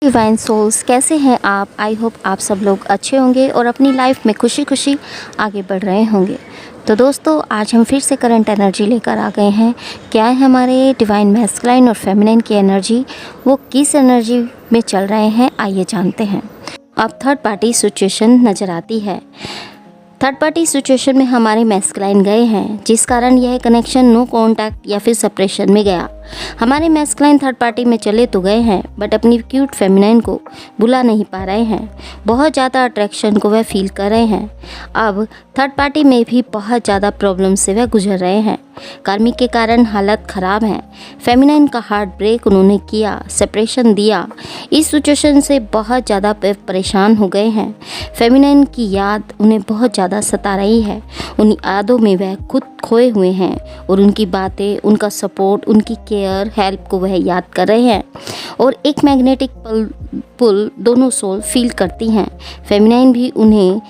Divine souls, कैसे हैं आप? आई होप आप सब लोग अच्छे होंगे और अपनी लाइफ में खुशी खुशी आगे बढ़ रहे होंगे। तो दोस्तों, आज हम फिर से करंट एनर्जी लेकर आ गए हैं। क्या है हमारे डिवाइन मैस्कुलाइन और फेमिनाइन की एनर्जी, वो किस एनर्जी में चल रहे हैं, आइए जानते हैं। अब थर्ड पार्टी सिचुएशन नज़र आती है। थर्ड पार्टी सिचुएशन में हमारे मैस्कुलाइन गए हैं, जिस कारण यह कनेक्शन नो कॉन्टैक्ट या फिर सेपरेशन में गया। हमारे मैस्कुलाइन थर्ड पार्टी में चले तो गए हैं, बट अपनी क्यूट फेमिनाइन को बुला नहीं पा रहे हैं। बहुत ज़्यादा अट्रैक्शन को वह फील कर रहे हैं। अब थर्ड पार्टी में भी बहुत ज़्यादा प्रॉब्लम से वह गुजर रहे हैं। कार्मिक के कारण हालत ख़राब है। फेमिनाइन का हार्ट ब्रेक उन्होंने किया, सेपरेशन दिया। इस सिचुएशन से बहुत ज़्यादा परेशान हो गए हैं। फेमिनाइन की याद उन्हें बहुत ज़्यादा सता रही है। उन यादों में वह खुद खोए हुए हैं और उनकी बातें, उनका सपोर्ट, उनकी केयर, हेल्प को वह याद कर रहे हैं और एक मैग्नेटिक पुल दोनों सोल फील करती हैं। फेमिनाइन भी उन्हें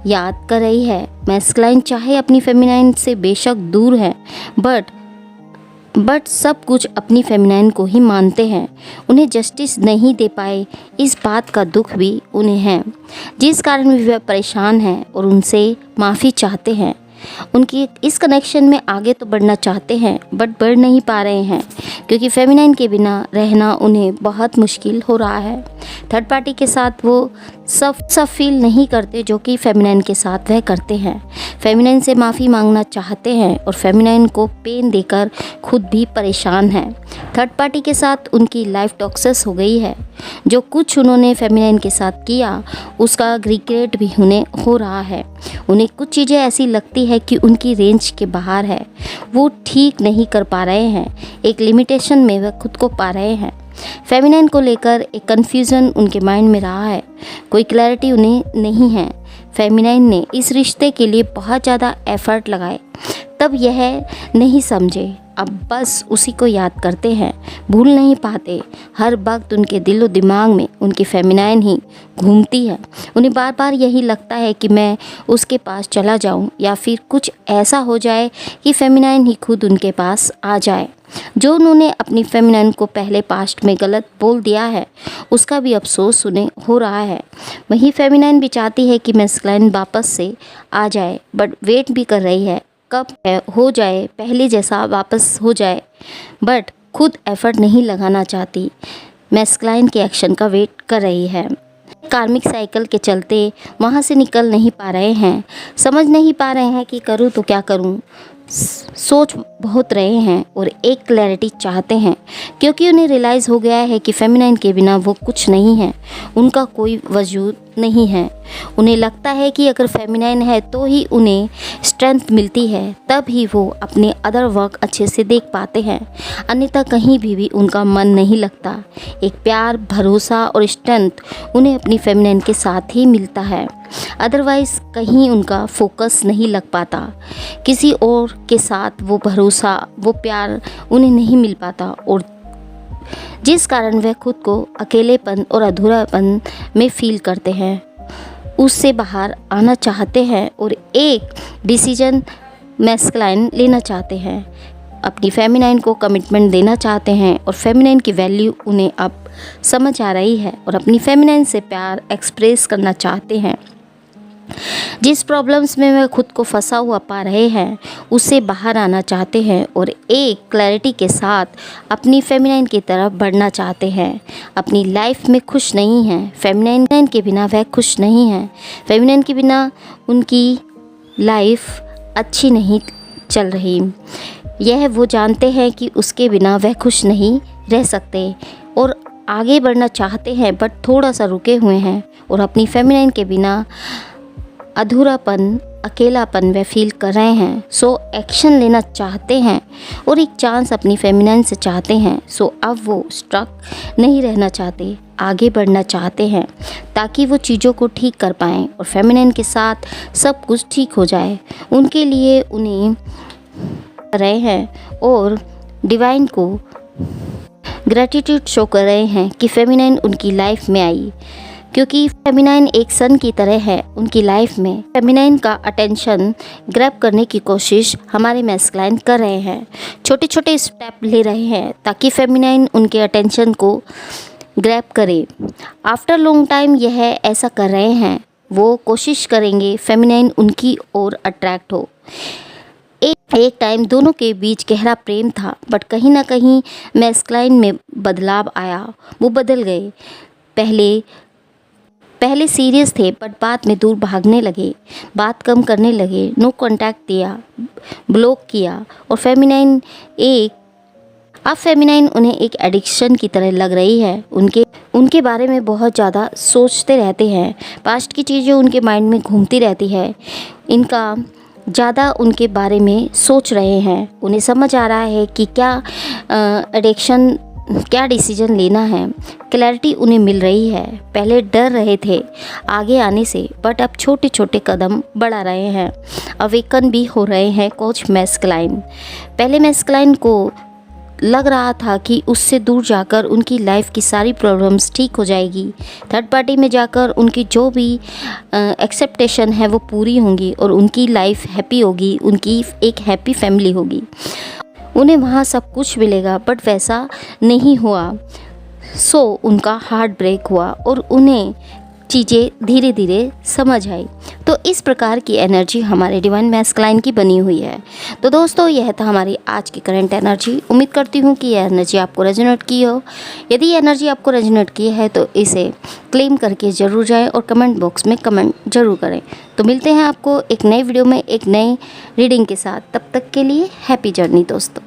याद कर रही है। मैस्कुलाइन चाहे अपनी फेमिनाइन से बेशक दूर है, बट सब कुछ अपनी फेमिनाइन को ही मानते हैं। उन्हें जस्टिस नहीं दे पाए, इस बात का दुख भी उन्हें है, जिस कारण वे परेशान हैं और उनसे माफ़ी चाहते हैं। उनकी इस कनेक्शन में आगे तो बढ़ना चाहते हैं, बट बढ़ नहीं पा रहे हैं, क्योंकि फेमिनाइन के बिना रहना उन्हें बहुत मुश्किल हो रहा है। थर्ड पार्टी के साथ वो सब फील नहीं करते जो कि फेमिनाइन के साथ वह करते हैं। फेमिनाइन से माफ़ी मांगना चाहते हैं और फेमिनाइन को पेन देकर खुद भी परेशान हैं। थर्ड पार्टी के साथ उनकी लाइफ टॉक्सिस हो गई है। जो कुछ उन्होंने फेमिनाइन के साथ किया, उसका रिग्रेट भी उन्हें हो रहा है। उन्हें कुछ चीज़ें ऐसी लगती है कि उनकी रेंज के बाहर है, वो ठीक नहीं कर पा रहे हैं। एक लिमिटेशन में वह खुद को पा रहे हैं। फेमिनाइन को लेकर एक कन्फ्यूज़न उनके माइंड में रहा है, कोई क्लैरिटी उन्हें नहीं है। फेमिनाइन ने इस रिश्ते के लिए बहुत ज़्यादा एफर्ट लगाए, तब यह नहीं समझे। अब बस उसी को याद करते हैं, भूल नहीं पाते। हर वक्त उनके दिलो दिमाग में उनकी फेमिनाइन ही घूमती है। उन्हें बार बार यही लगता है कि मैं उसके पास चला जाऊं, या फिर कुछ ऐसा हो जाए कि फेमिनाइन ही खुद उनके पास आ जाए। जो उन्होंने अपनी फेमिनाइन को पहले पास्ट में गलत बोल दिया है, उसका भी अफसोस उन्हें हो रहा है। वहीं फेमिनाइन भी चाहती है कि मैस्कुलाइन वापस से आ जाए, बट वेट भी कर रही है कब हो जाए, पहले जैसा वापस हो जाए, बट खुद एफर्ट नहीं लगाना चाहती। मैस्कुलाइन के एक्शन का वेट कर रही है। कार्मिक साइकिल के चलते वहाँ से निकल नहीं पा रहे हैं, समझ नहीं पा रहे हैं कि करूँ तो क्या करूँ। सोच बहुत रहे हैं और एक क्लैरिटी चाहते हैं, क्योंकि उन्हें रियलाइज़ हो गया है कि फेमिनाइन के बिना वो कुछ नहीं है, उनका कोई वजूद नहीं है। उन्हें लगता है कि अगर फेमिनाइन है तो ही उन्हें स्ट्रेंथ मिलती है, तब ही वो अपने अदर वर्क अच्छे से देख पाते हैं, अन्यथा कहीं भी उनका मन नहीं लगता। एक प्यार, भरोसा और स्ट्रेंथ उन्हें अपनी फेमिनाइन के साथ ही मिलता है, अदरवाइज़ कहीं उनका फोकस नहीं लग पाता। किसी और के साथ वो भरोसा, वो प्यार उन्हें नहीं मिल पाता, और जिस कारण वह खुद को अकेलेपन और अधूरापन में फील करते हैं। उससे बाहर आना चाहते हैं और एक डिसीजन मैस्कुलाइन लेना चाहते हैं, अपनी फेमिनाइन को कमिटमेंट देना चाहते हैं, और फेमिनाइन की वैल्यू उन्हें अब समझ आ रही है और अपनी फेमिनाइन से प्यार एक्सप्रेस करना चाहते हैं। जिस प्रॉब्लम्स में वह खुद को फंसा हुआ पा रहे हैं, उससे बाहर आना चाहते हैं और एक क्लैरिटी के साथ अपनी फेमिनाइन की तरफ बढ़ना चाहते हैं। अपनी लाइफ में खुश नहीं हैं। फेमिनाइन के बिना वह खुश नहीं हैं। फेमिनाइन के बिना उनकी लाइफ अच्छी नहीं चल रही। यह वो जानते हैं कि उसके बिना वह खुश नहीं रह सकते और आगे बढ़ना चाहते हैं, बट थोड़ा सा रुके हुए हैं और अपनी फेमिनाइन के बिना अधूरापन, अकेलापन वे फील कर रहे हैं। सो एक्शन लेना चाहते हैं और एक चांस अपनी फेमिनाइन से चाहते हैं। सो अब वो स्ट्रक नहीं रहना चाहते, आगे बढ़ना चाहते हैं, ताकि वो चीज़ों को ठीक कर पाएँ और फेमिनाइन के साथ सब कुछ ठीक हो जाए। उनके लिए उन्हें रहे हैं और डिवाइन को ग्रैटिट्यूड शो कर रहे हैं कि फेमिनाइन उनकी लाइफ में आई, क्योंकि फेमिनाइन एक सन की तरह है उनकी लाइफ में। फेमिनाइन का अटेंशन ग्रैब करने की कोशिश हमारे मैस्कुलाइन कर रहे हैं। छोटे छोटे स्टेप ले रहे हैं ताकि फेमिनाइन उनके अटेंशन को ग्रैब करे। आफ्टर लॉन्ग टाइम यह ऐसा कर रहे हैं, वो कोशिश करेंगे फेमिनाइन उनकी ओर अट्रैक्ट हो। एक टाइम दोनों के बीच गहरा प्रेम था, बट कहीं ना कहीं मैस्कुलाइन में बदलाव आया, वो बदल गए। पहले सीरियस थे, बट बाद में दूर भागने लगे, बात कम करने लगे, नो कांटेक्ट दिया, ब्लॉक किया। और फेमिनाइन उन्हें एक एडिक्शन की तरह लग रही है। उनके बारे में बहुत ज़्यादा सोचते रहते हैं, पास्ट की चीज़ें उनके माइंड में घूमती रहती है। इनका ज़्यादा उनके बारे में सोच रहे हैं। उन्हें समझ आ रहा है कि क्या डिसीजन लेना है। क्लैरिटी उन्हें मिल रही है। पहले डर रहे थे आगे आने से, बट अब छोटे छोटे कदम बढ़ा रहे हैं। अवेकन भी हो रहे हैं कुछ मैस्कुलाइन। पहले मैस्कुलाइन को लग रहा था कि उससे दूर जाकर उनकी लाइफ की सारी प्रॉब्लम्स ठीक हो जाएगी। थर्ड पार्टी में जाकर उनकी जो भी एक्सेप्टेशन है वो पूरी होंगी और उनकी लाइफ हैप्पी होगी, उनकी एक हैप्पी फैमिली होगी। उन्हें वहाँ सब कुछ मिलेगा, बट वैसा नहीं हुआ। उनका हार्ट ब्रेक हुआ और उन्हें चीज़ें धीरे धीरे समझ आई। तो इस प्रकार की एनर्जी हमारे डिवाइन मैस्कुलाइन की बनी हुई है। तो दोस्तों, यह था हमारी आज की करंट एनर्जी। उम्मीद करती हूँ कि यह एनर्जी आपको रेजोनेट की हो। यदि ये एनर्जी आपको रेजोनेट की है तो इसे क्लेम करके ज़रूर जाएं और कमेंट बॉक्स में कमेंट ज़रूर करें। तो मिलते हैं आपको एक नए वीडियो में एक नए रीडिंग के साथ। तब तक के लिए हैप्पी जर्नी दोस्तों।